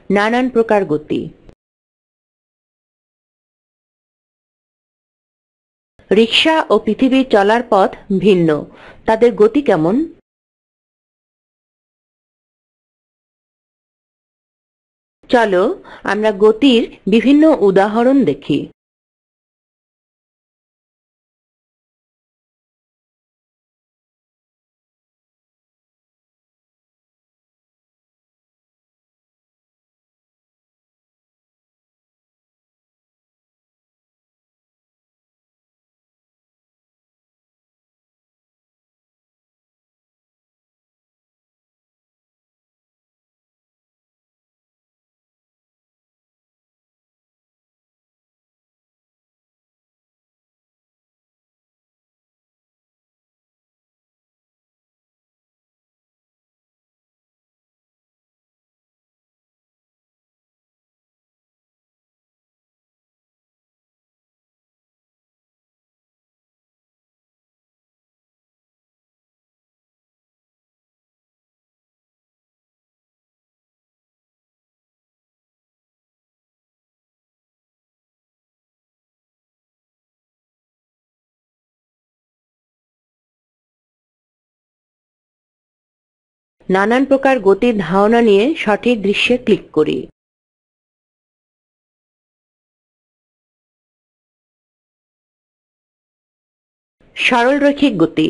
নানান প্রকার গতি। রিকশা ও পৃথিবীর চলার পথ ভিন্ন, তাদের গতি কেমন? চলো আমরা গতির বিভিন্ন উদাহরণ দেখি। নানান প্রকার গতির ধারণা নিয়ে সঠিক দৃশ্যে ক্লিক করি। সরলরৈখিক গতি।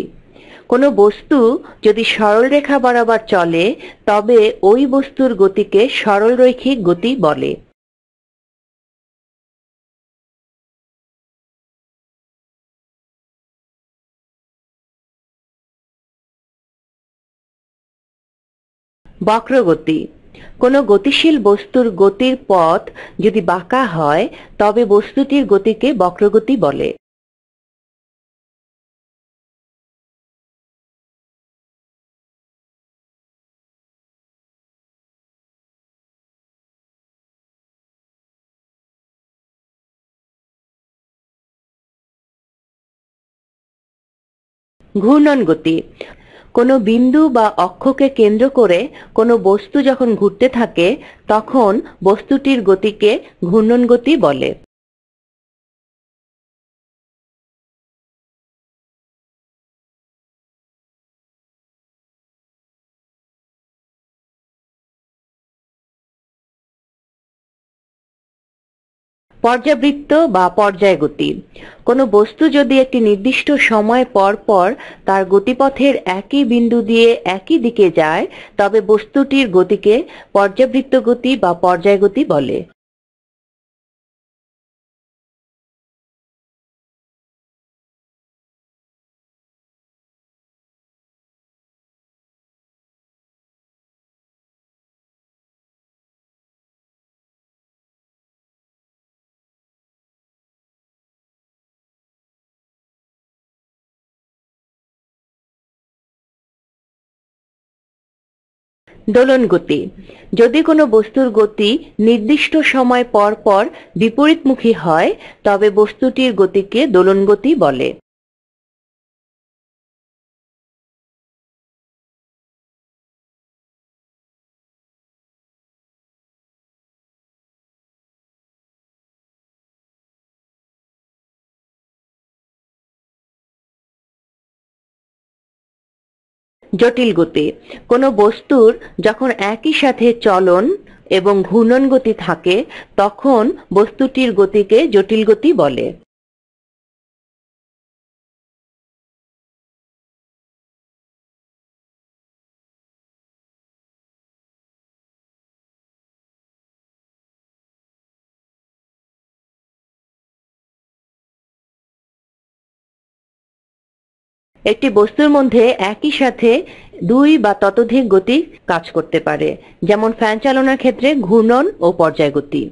কোনো বস্তু যদি সরলরেখা বরাবর চলে তবে ওই বস্তুর গতিকে সরলরৈখিক গতি বলে। বক্রগতি। কোনো গতিশীল বস্তুর গতির পথ যদি বাঁকা হয় তবে বস্তুটির গতিকে বক্রগতি বলে। ঘূর্ণন গতি। কোনো বিন্দু বা অক্ষকে কেন্দ্র করে কোনো বস্তু যখন ঘুরতে থাকে তখন বস্তুটির গতিকে ঘূর্ণন গতি বলে। পর্যাবৃত্ত বা পর্যায় গতি। কোনো বস্তু যদি একটি নির্দিষ্ট সময় পর পর তার গতিপথের একই বিন্দু দিয়ে একই দিকে যায় তবে বস্তুটির গতিকে পর্যাবৃত্ত গতি বা পর্যায় গতি বলে। দোলন গতি। যদি কোনো বস্তুর গতি নির্দিষ্ট সময় পর পর বিপরীতমুখী হয় তবে বস্তুটির গতিকে দোলন গতি বলে। জটিল গতি। কোনো বস্তুর যখন একই সাথে চলন এবং ঘূর্ণন গতি থাকে তখন বস্তুটির গতিকে জটিল গতি বলে। একটি বস্তুর মধ্যে একই সাথে দুই বা ততোধিক গতি কাজ করতে পারে, যেমন ফ্যান চালনার ক্ষেত্রে ঘূর্ণন ও পর্যায় গতি।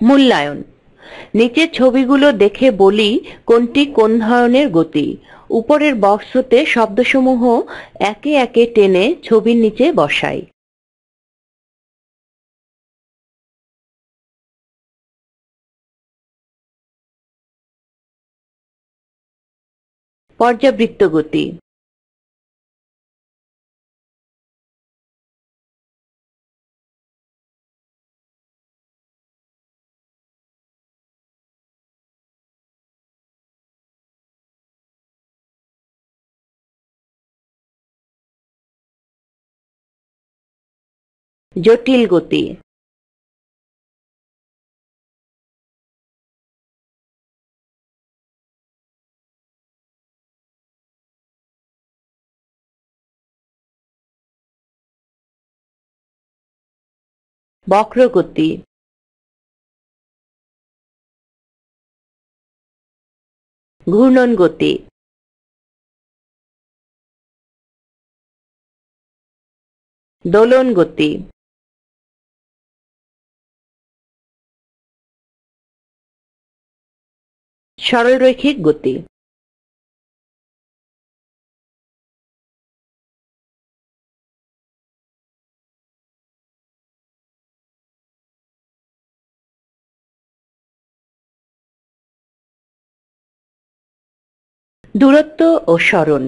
মূল্যায়ন। নিচের ছবিগুলো দেখে বলি কোনটি কোন ধরনের গতি। উপরের বক্স হতে শব্দসমূহ একে একে টেনে ছবির নিচে বসাই। পর্যাবৃত্ত গতি, জটিল গতি, বক্র গতি, ঘূর্ণন গতি, দোলন গতি, সরলরৈখিক গতি। দূরত্ব ও সরণ,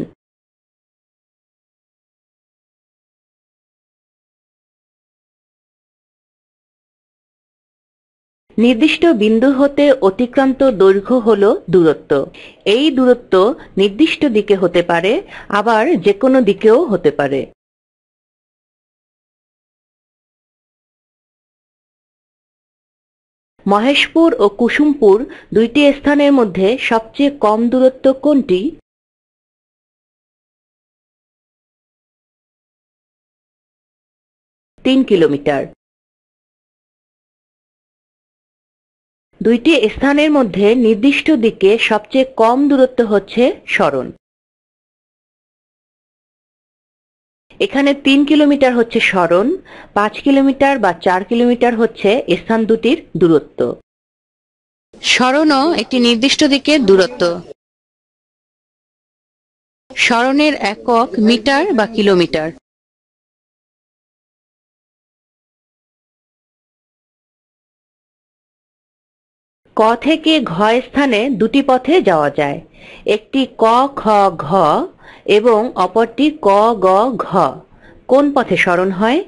নির্দিষ্ট বিন্দু হতে অতিক্রান্ত দৈর্ঘ্য হল দূরত্ব। এই দূরত্ব নির্দিষ্ট দিকে হতে পারে, আবার যে কোনো দিকেও হতে পারে। মহেশপুর ও কুসুমপুর দুইটি স্থানের মধ্যে সবচেয়ে কম দূরত্ব কোনটি? তিন কিলোমিটার। দুইটি স্থানের মধ্যে নির্দিষ্ট দিকে সবচেয়ে কম দূরত্ব হচ্ছে সরণ। এখানে 3 কিলোমিটার হচ্ছে সরণ, 5 কিলোমিটার বা 4 কিলোমিটার হচ্ছে স্থান দুটির দূরত্ব। সরণও একটি নির্দিষ্ট দিকের দূরত্ব। সরণের একক মিটার বা কিলোমিটার। ক থেকে ঘ স্থানে দুটি পথে যাওয়া যায়, একটি ক খ ঘ এবং অপরটি ক গ ঘ। কোন পথে সরণ হয়?